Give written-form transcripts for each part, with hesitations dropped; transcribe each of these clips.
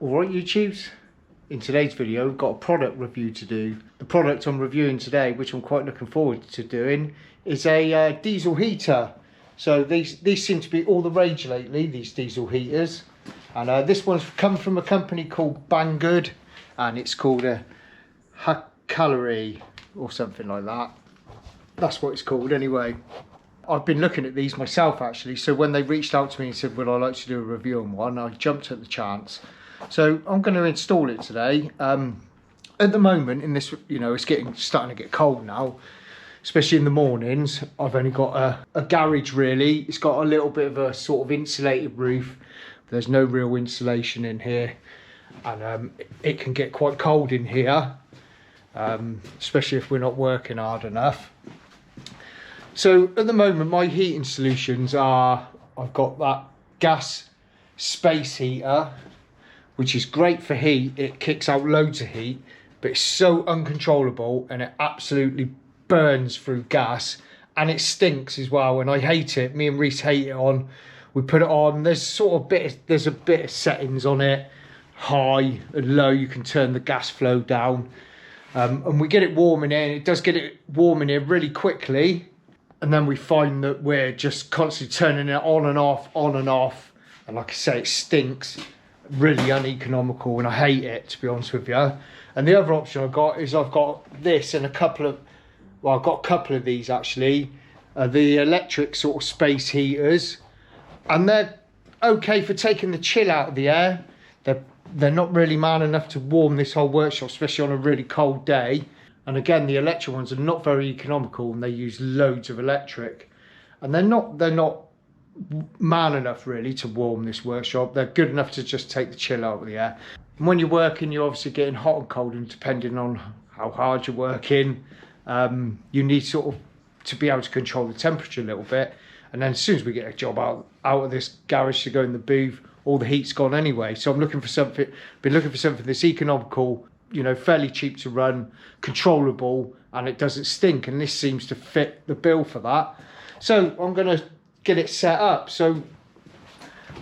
Alright YouTubes, in today's video we've got a product review to do. The product I'm reviewing today, which I'm quite looking forward to doing, is a diesel heater. So these seem to be all the rage lately, these diesel heaters. And this one's come from a company called Banggood, and it's called a HCALORY or something like that. That's what it's called anyway. I've been looking at these myself actually, so when they reached out to me and said would I like to do a review on one, I jumped at the chance. So I'm going to install it today. At the moment in this, you know, it's starting to get cold now, especially in the mornings. I've only got a garage really. It's got a little bit of a sort of insulated roof. There's no real insulation in here, and it can get quite cold in here, especially if we're not working hard enough. So at the moment my heating solutions are, I've got that gas space heater, which is great for heat. It kicks out loads of heat, but it's so uncontrollable and it absolutely burns through gas, and it stinks as well, and I hate it. Me and Reese hate it on. We put it on, there's a bit of settings on it, high and low. You can turn the gas flow down, and we get it warm in here, and it does get it warm in here really quickly. And then we find that we're just constantly turning it on and off, and like I say, it stinks. Really uneconomical, and I hate it, to be honest with you. And the other option I've got is I've got this and I've got a couple of these actually, the electric sort of space heaters, and they're okay for taking the chill out of the air. They're not really man enough to warm this whole workshop, especially on a really cold day. And again, the electric ones are not very economical, and they use loads of electric, and they're not man enough really to warm this workshop. They're good enough to just take the chill out of the air. And when you're working, you're obviously getting hot and cold, and depending on how hard you're working, you need sort of to be able to control the temperature a little bit. And then as soon as we get a job out of this garage to go in the booth, all the heat's gone anyway. So I'm looking for something that's economical, you know, fairly cheap to run, controllable, and it doesn't stink, and this seems to fit the bill for that. So I'm going to get it set up. So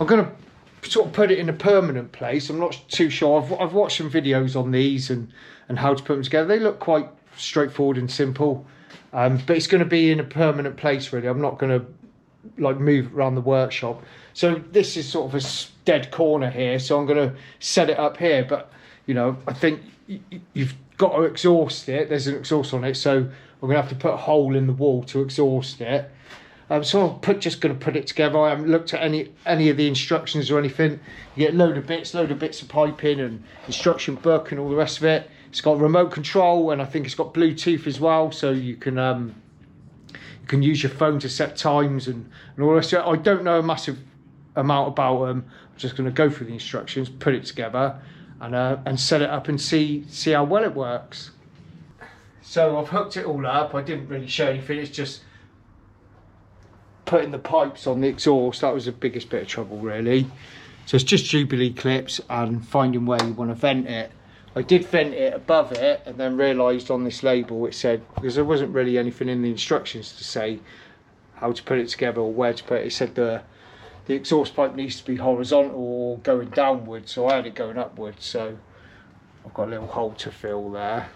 I'm going to sort of put it in a permanent place. I'm not too sure. I've watched some videos on these and how to put them together. They look quite straightforward and simple, but it's going to be in a permanent place really. I'm not going to like move around the workshop. So this is sort of a dead corner here, so I'm going to set it up here. But you know, I think you've got to exhaust it. There's an exhaust on it, so I'm going to have to put a hole in the wall to exhaust it. So I'm just going to put it together. I haven't looked at any of the instructions or anything. You get load of bits of piping and instruction book and all the rest of it. It's got remote control, and I think it's got Bluetooth as well, so you can use your phone to set times and all the rest of it. I don't know a massive amount about them. I'm just going to go through the instructions, put it together, and set it up and see how well it works. So I've hooked it all up. I didn't really show anything. It's just putting the pipes on the exhaust. That was the biggest bit of trouble really. So it's just Jubilee clips and finding where you want to vent it. I did vent it above it, and then realised on this label it said, because there wasn't really anything in the instructions to say how to put it together or where to put it. It said the exhaust pipe needs to be horizontal or going downwards, so I had it going upwards. So I've got a little hole to fill there.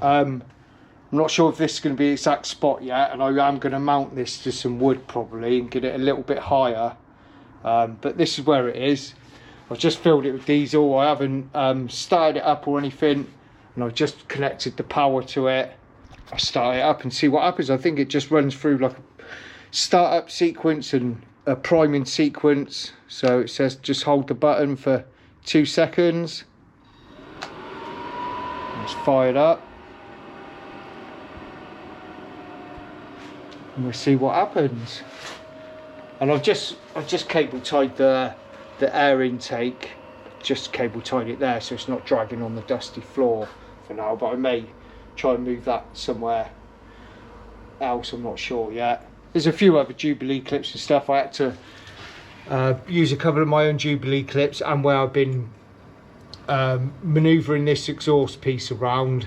I'm not sure if this is going to be the exact spot yet, and I am going to mount this to some wood probably and get it a little bit higher, but this is where it is. I've just filled it with diesel. I haven't started it up or anything, and I've just connected the power to it. I'll start it up and see what happens. I think it just runs through like a startup sequence and a priming sequence. So it says just hold the button for 2 seconds. It's fired up. And we'll see what happens. And I've just cable tied the air intake, just cable tied it there so it's not dragging on the dusty floor for now, but I may try and move that somewhere else. I'm not sure yet. There's a few other Jubilee clips and stuff. I had to use a couple of my own Jubilee clips, and where I've been manoeuvring this exhaust piece around,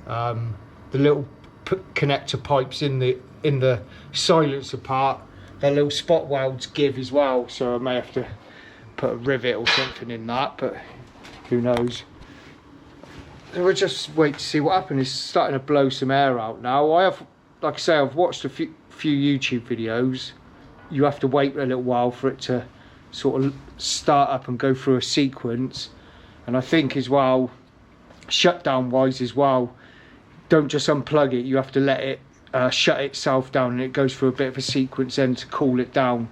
the little connector pipes in the silencer part, their little spot welds give as well, so I may have to put a rivet or something in that, but who knows. So we'll just wait to see what happens. It's starting to blow some air out now. I have, like I say, I've watched a few YouTube videos. You have to wait a little while for it to sort of start up and go through a sequence. And I think as well, shutdown wise as well, don't just unplug it, you have to let it shut itself down, and it goes through a bit of a sequence then to cool it down.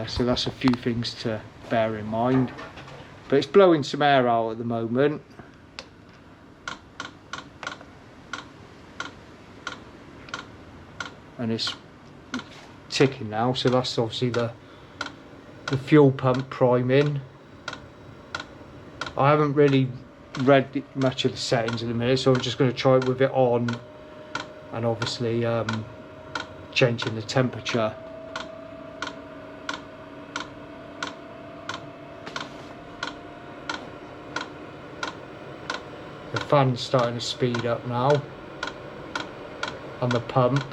So that's a few things to bear in mind. But it's blowing some air out at the moment. And it's ticking now, so that's obviously the fuel pump priming. I haven't really read much of the settings in a minute, so I'm just going to try it with it on, and obviously changing the temperature. The fan's starting to speed up now on the pump.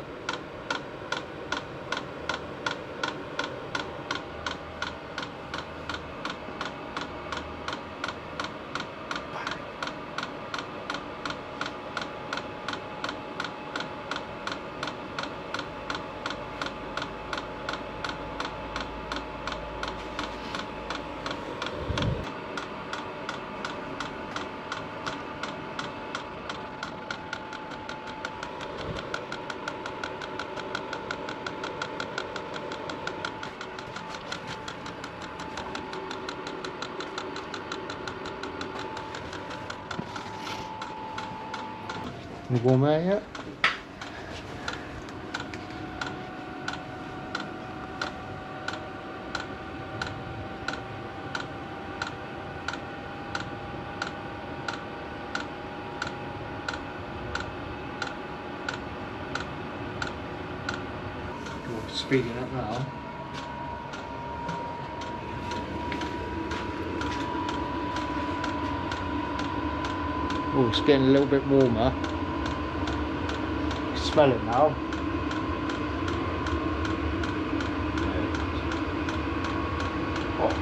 Any warm air yet? Oh, speeding up now. Oh, it's getting a little bit warmer. Smell it now. Oh.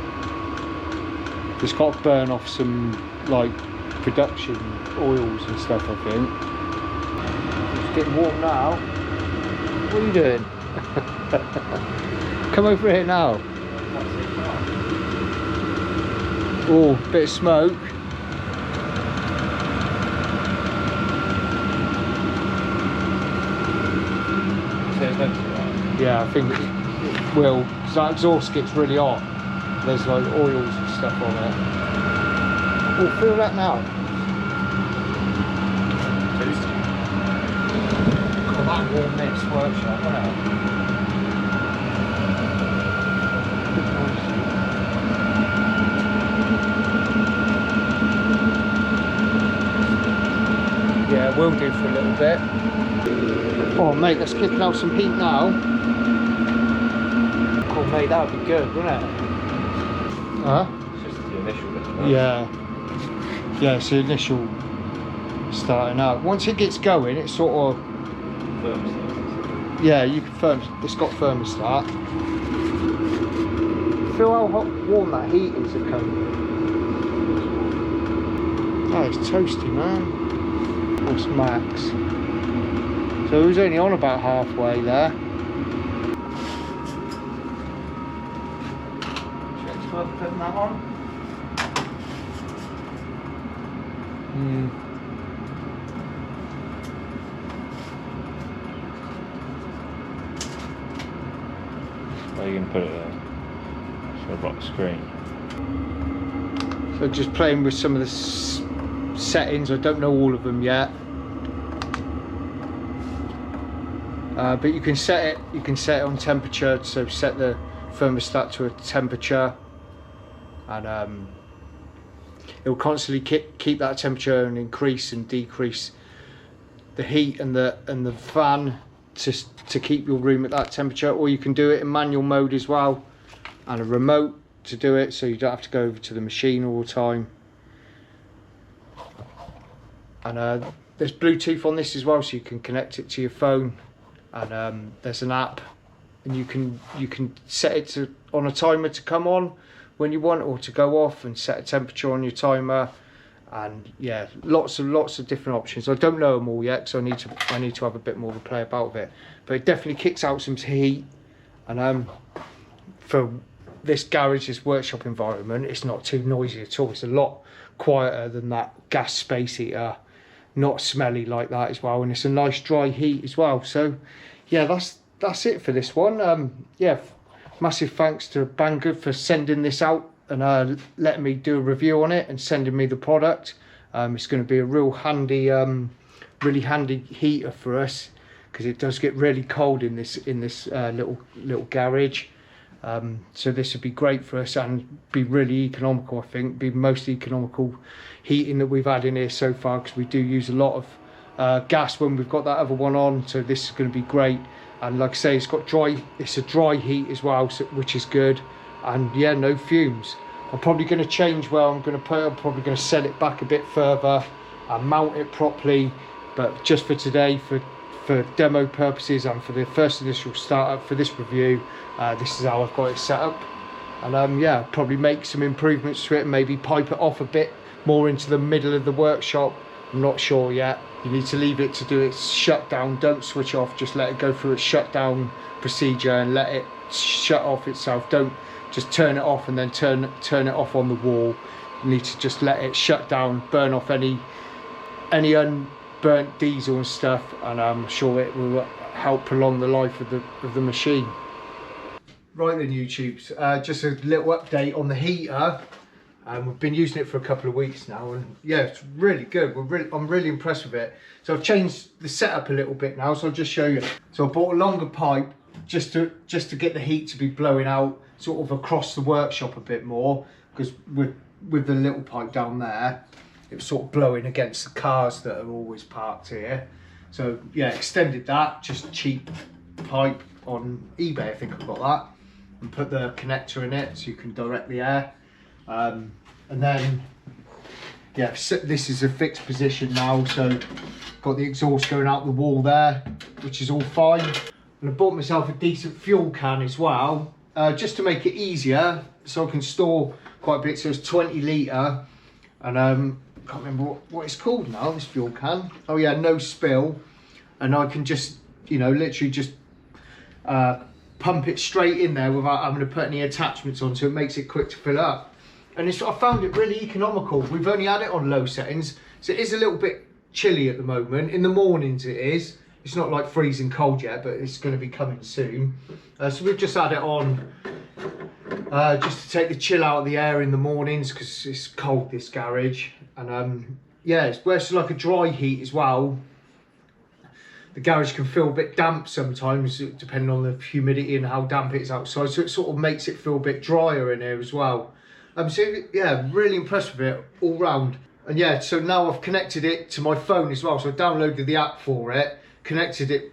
It's got to burn off some like production oils and stuff, I think. It's getting warm now. What are you doing? Come over here now. Oh, bit of smoke. Yeah, I think it will, because that exhaust gets really hot. There's like oils and stuff on it. Oh, feel that now. God, that warm mix workshop, isn't it? Yeah, we'll do for a little bit. Oh mate, that's kicking out some heat now. Oh mate, that would be good, wouldn't it? Huh? It's just the initial bit, isn't it? Yeah. Yeah, it's the initial starting out. Once it gets going, it's sort of... Thermostat. Yeah, you can it's got thermostat. Feel how hot, warm that heat is at coming. Oh, it's toasty, man. What's max? So it was only on about halfway there. Check's worth putting that on. Where are you going to put it there? So I've got the screen. So just playing with some of the settings. I don't know all of them yet. But you can set it. You can set it on temperature. So set the thermostat to a temperature, and it will constantly keep that temperature and increase and decrease the heat and the fan to keep your room at that temperature. Or you can do it in manual mode as well, and a remote to do it, so you don't have to go over to the machine all the time. And there's Bluetooth on this as well, so you can connect it to your phone. And there's an app, and you can set it on a timer to come on, when you want, or to go off and set a temperature on your timer. And yeah, lots of different options. I don't know them all yet, so I need to have a bit more of a play about with it. But it definitely kicks out some heat, and for this garage, this workshop environment, it's not too noisy at all. It's a lot quieter than that gas space heater, not smelly like that as well, and it's a nice dry heat as well. So yeah, that's it for this one. Yeah, massive thanks to Banggood for sending this out and letting me do a review on it and sending me the product. It's going to be a real handy, really handy heater for us, because it does get really cold in this little garage. So this would be great for us and be really economical. I think be most economical heating that we've had in here so far, because we do use a lot of gas when we've got that other one on. So this is going to be great. And like I say, it's a dry heat as well, so, which is good. And yeah, no fumes. I'm probably going to change where I'm going to put it. I'm probably going to set it back a bit further and mount it properly. But just for today, for demo purposes and for the first initial startup for this review, this is how I've got it set up. And yeah, probably make some improvements to it and maybe pipe it off a bit more into the middle of the workshop. I'm not sure yet. You need to leave it to do its shutdown. Don't switch off, just let it go through its shutdown procedure and let it shut off itself. Don't just turn it off and then turn it off on the wall. You need to just let it shut down, burn off any unburnt diesel and stuff, and I'm sure it will help prolong the life of the machine. Right then, YouTubes, just a little update on the heater. We've been using it for a couple of weeks now, and yeah, it's really good. I'm really impressed with it. So I've changed the setup a little bit now, so I'll just show you. So I bought a longer pipe just to get the heat to be blowing out sort of across the workshop a bit more, because with the little pipe down there, it was sort of blowing against the cars that are always parked here. So yeah, extended that, just cheap pipe on eBay, I think I got that, and put the connector in it so you can direct the air. And then yeah, so this is a fixed position now, so got the exhaust going out the wall there, which is all fine. And I bought myself a decent fuel can as well, just to make it easier, so I can store quite a bit. So it's 20 litre, and I can't remember what it's called now, this fuel can. Oh yeah, no spill. And I can just, you know, literally just pump it straight in there without having to put any attachments on, so it makes it quick to fill up. And I found it really economical. We've only had it on low settings, so it is a little bit chilly at the moment. In the mornings it is. It's not like freezing cold yet, but it's going to be coming soon. So we've just had it on just to take the chill out of the air in the mornings, because it's cold, this garage. And yeah, it's like a dry heat as well. The garage can feel a bit damp sometimes, depending on the humidity and how damp it is outside. So it sort of makes it feel a bit drier in here as well. So yeah, really impressed with it all round. And yeah, so now I've connected it to my phone as well. So I downloaded the app for it, connected it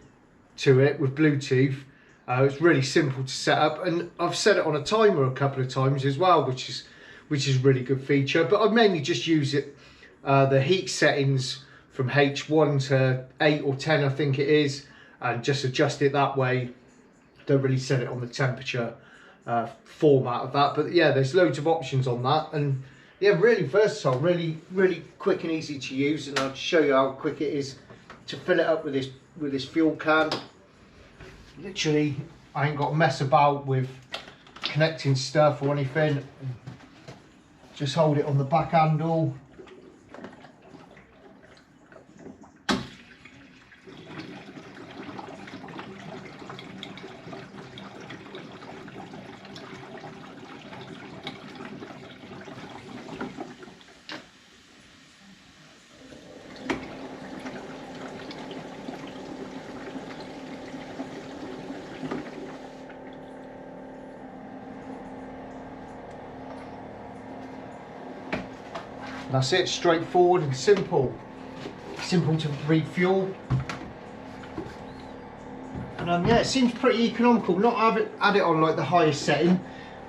to it with Bluetooth. It's really simple to set up, and I've set it on a timer a couple of times as well, which is a really good feature. But I mainly just use it, the heat settings from H1 to 8 or 10, I think it is, and just adjust it that way. Don't really set it on the temperature format of that, but yeah, there's loads of options on that, and yeah, really versatile, really quick and easy to use. And I'll show you how quick it is to fill it up with this fuel can. Literally, I ain't got to mess about with connecting stuff or anything. Just hold it on the back handle. That's it, straightforward and simple. Simple to refuel. And yeah, it seems pretty economical. Not have it on like the highest setting,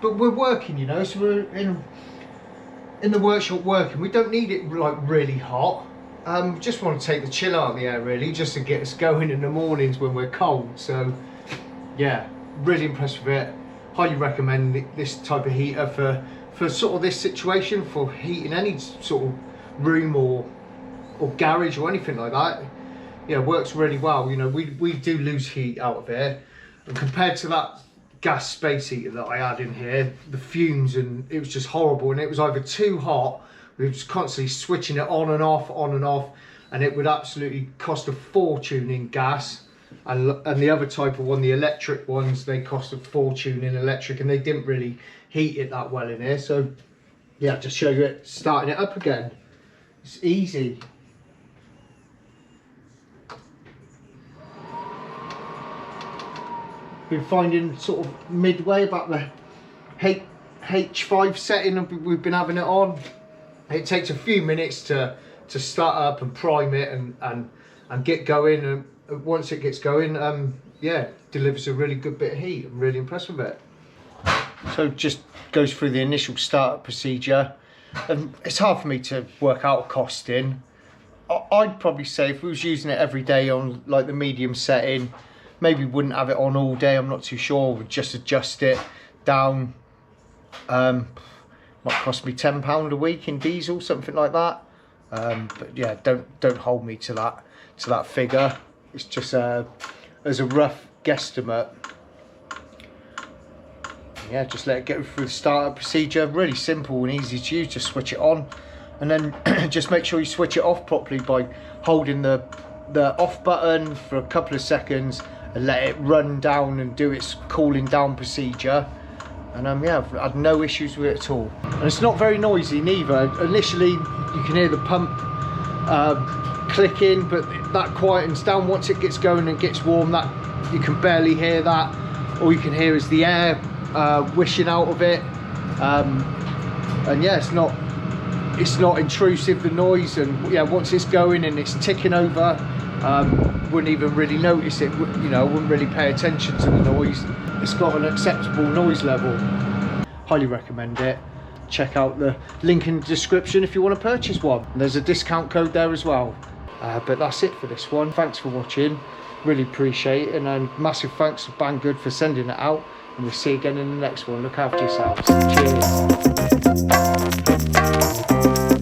but we're working, you know, so we're in the workshop working. We don't need it like really hot. Just want to take the chill out of the air really, just to get us going in the mornings when we're cold. So yeah, really impressed with it. Highly recommend this type of heater for for sort of this situation, for heating any sort of room or garage or anything like that, yeah, works really well. You know, we do lose heat out of here, and compared to that gas space heater that I had in here, the fumes, and it was just horrible, and it was either too hot, we were just constantly switching it on and off, and it would absolutely cost a fortune in gas. And the other type of one, the electric ones, they cost a fortune in electric, and they didn't really heat it that well in here. So yeah, just show you it starting it up again. It's easy. Been finding sort of midway about the H5 setting we've been having it on. It takes a few minutes to start up and prime it and get going, and once it gets going, yeah, delivers a really good bit of heat. I'm really impressed with it. So just goes through the initial startup procedure, and it's hard for me to work out a costing. I'd probably say if we was using it every day on like the medium setting, maybe wouldn't have it on all day, I'm not too sure. We'd just adjust it down. Might cost me £10 a week in diesel, something like that. But yeah, don't hold me to that figure. It's just as a rough guesstimate. Yeah, just let it go through the startup procedure. Really simple and easy to use. Just switch it on, and then just make sure you switch it off properly by holding the off button for a couple of seconds and let it run down and do its cooling down procedure. And yeah, I've had no issues with it at all. And it's not very noisy neither. Initially you can hear the pump clicking, but that quietens down once it gets going and gets warm. That you can barely hear that. All you can hear is the air wishing out of it. And yeah, it's not intrusive, the noise. And yeah, once it's going and it's ticking over, wouldn't even really notice it. You know, wouldn't really pay attention to the noise. It's got an acceptable noise level. Highly recommend it. Check out the link in the description if you want to purchase one. And there's a discount code there as well. But that's it for this one. Thanks for watching. Really appreciate it. And massive thanks to Banggood for sending it out. And we'll see you again in the next one. Look after yourselves. Cheers.